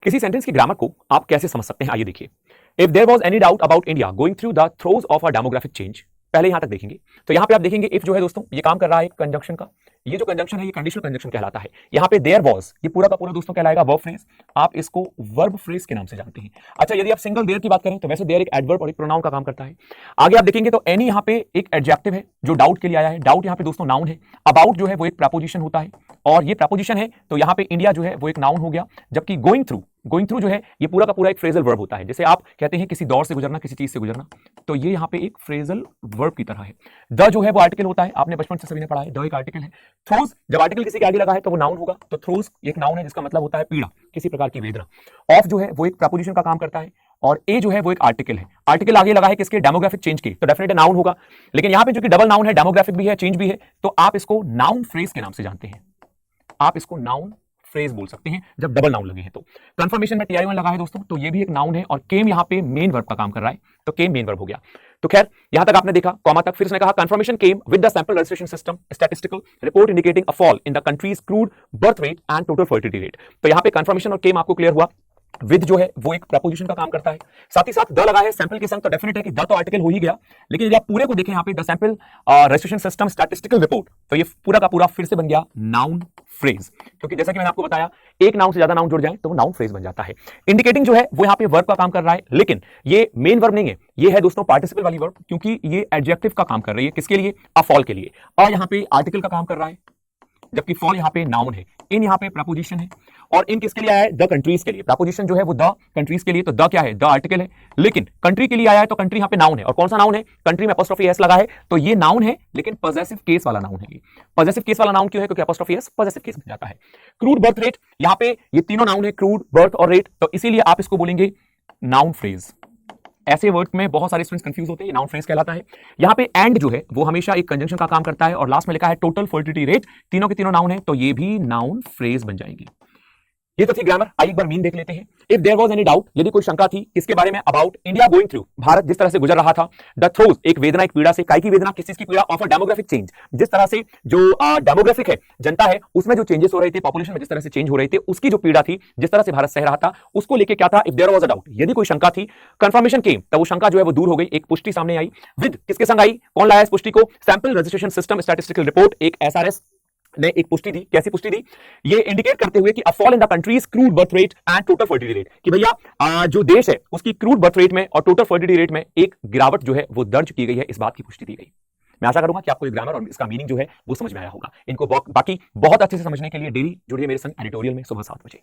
किसी सेंटेंस की ग्रामर को आप कैसे समझ सकते हैं, आइए देखिए। If there was any doubt about India going through the throes of a demographic change, पहले यहां तक देखेंगे तो यहां पे आप देखेंगे इफ जो है दोस्तों ये काम कर रहा है कंजंक्शन का। ये जो कंजंक्शन है ये कंडीशनल कंजंक्शन कहलाता है। यहां पे देयर वाज ये पूरा का पूरा दोस्तों कहलाएगा वर्ब फ्रेज। आप इसको वर्ब फ्रेज के नाम से जानते हैं। अच्छा, यदि आप सिंगल देयर की बात करें तो वैसे देयर एक एडवर्ब और एक प्रोनाउन का काम करता है। आगे आप देखेंगे तो एनी यहां पे एक एडजेक्टिव है जो डाउट के लिए आया है। डाउट यहां पे दोस्तों नाउन है। अबाउट जो है वो एक प्रपोजिशन होता है और ये प्रपोजिशन है तो यहां पे इंडिया जो है वो एक नाउन हो गया। जबकि गोइंग थ्रू जो है ये पूरा का पूरा एक फ्रेजल वर्ब होता है। जैसे आप कहते हैं किसी दौर से गुजरना, किसी चीज से गुजरना, तो ये यहाँ पे एक फ्रेजल वर्ब की तरह है। द जो है वो आर्टिकल होता है, आपने बचपन से सभी ने पढ़ा है, द एक आर्टिकल है। थ्रोज जब आर्टिकल किसी के आगे लगा है तो वो नाउन होगा, तो थ्रोज एक नाउन है जिसका मतलब होता है पीड़ा, किसी प्रकार की वेदना। ऑफ जो है वो एक प्रपोजिशन का काम करता है और ए जो है वो एक आर्टिकल है। आर्टिकल आगे लगा है किसके, डेमोग्राफिक चेंज के, तो डेफिनेटली नाउन होगा। लेकिन यहाँ पे जो कि डबल नाउन है, डेमोग्राफिक भी है चेंज भी है, तो आप इसको नाउन फ्रेज के नाम से जानते हैं। आप इसको नाउन फ्रेज बोल सकते हैं जब डबल नाउन लगे हैं। तो कंफर्मेशन में टी-आई-1 लगा है दोस्तों, तो ये भी एक नाउन है और केम यहाँ पे मेन वर्ब का काम कर रहा है, तो केम मेन वर्ब हो गया। तो खैर यहां तक आपने देखा, कॉमा तक। फिर उसने कहा confirmation came with the sample registration system statistical report indicating a fall in the countries crude birth rate and total fertility rate. तो यहां पे कंफर्मेशन और केम आपको क्लियर हुआ। विद जो है वो एक प्रपोजिशन का काम करता है, साथ ही साथ द लगा है सैंपल के संग, तो डेफिनेट है कि द तो आर्टिकल हो ही गया। लेकिन यदि आप पूरे को देखें यहाँ पे the sample registration system statistical report, तो ये पूरा का पूरा फिर से बन गया नाउन फ्रेज। क्योंकि जैसा कि मैंने आपको बताया, एक नाउन से ज्यादा नाउन जुड़ जाए तो वो नाउन फ्रेज बन जाता है। इंडिकेटिंग जो है वो यहाँ पे वर्ब का काम कर रहा है, लेकिन ये मेन वर्ब नहीं है, ये है दोस्तों पार्टिसिपल वाली वर्ब, क्योंकि ये एडजेक्टिव का काम कर रही है। किसके लिए, अ फॉल के लिए। और यहाँ पे आर्टिकल का काम कर रहा है, जबकि फॉल यहाँ पे नाउन है। इन यहाँ पे प्रपोजिशन है और इन किसके लिए आया है, द कंट्रीज के लिए। प्रपोजिशन जो है वो द कंट्रीज के लिए, तो द क्या है, द आर्टिकल है। लेकिन कंट्री के लिए आया है तो कंट्री यहाँ पे नाउन है। और कौन सा नाउन है, कंट्री में अपोस्ट्रोफी एस लगा है, तो ये नाउन है लेकिन पॉजेसिव केस वाला नाउन है। ये पॉजेसिव केस वाला नाउन क्यों है, क्योंकि अपोस्ट्रोफी एस पॉजेसिव केस में जाता है। क्रूड बर्थ रेट, यहाँ पे ये तीनों नाउन है, क्रूड, बर्थ और रेट, तो इसीलिए आप इसको बोलेंगे नाउन फ्रेज। ऐसे वर्ड में बहुत सारे स्टूडेंट्स कंफ्यूज होते हैं, नाउन फ्रेज कहलाता है। यहाँ पे एंड जो है वो हमेशा एक कंजंक्शन का काम करता है और लास्ट में लिखा है टोटल फर्टिलिटी रेट, तीनों के तीनों नाउन है, तो ये भी नाउन फ्रेज बन जाएंगे। ये तो थी ग्रामर। आइए एक बार मीन देख लेते हैं। If there was any doubt, यदि कोई शंका थी किसके बारे में, अबाउट इंडिया गोइंग थ्रू, भारत जिस तरह से गुजर रहा था, द थ्रोज एक वेदना, एक पीड़ा से, काय की वेदना, किस चीज की पीड़ा, ऑफ अ डेमोग्राफिक चेंज, जिस तरह से जो डेमोग्राफिक है, जनता है, उसमें जो चेंजेस हो रहे थे, पॉपुलेशन में जिस तरह से चेंज हो रहे थे, उसकी जो पीड़ा थी, जिस तरह से भारत सह रहा था, उसको लेके क्या था, if there was a doubt, यदि कोई शंका थी, कंफर्मेशन केम, तब वो शंका जो है वो दूर हो गई, एक पुष्टि सामने आई। विद किसके संग आई, कौन लाया इस पुष्टि को, sample registration system statistical report, एक एसआरएस ने एक पुष्टि दी। कैसी पुष्टि दी, ये इंडिकेट करते हुए कि a fall in the countries crude birth rate and total fertility rate, कि भैया जो देश है उसकी क्रूड बर्थ रेट में और टोटल फर्टिलिटी रेट में एक गिरावट जो है वो दर्ज की गई है, इस बात की पुष्टि दी गई। मैं आशा करूंगा कि आपको ये ग्रामर और इसका मीनिंग जो है वो समझ में आया होगा। इनको बाकी बहुत अच्छे से समझने के लिए डेली जुड़िए मेरे संग एडिटोरियल में सुबह 7 बजे।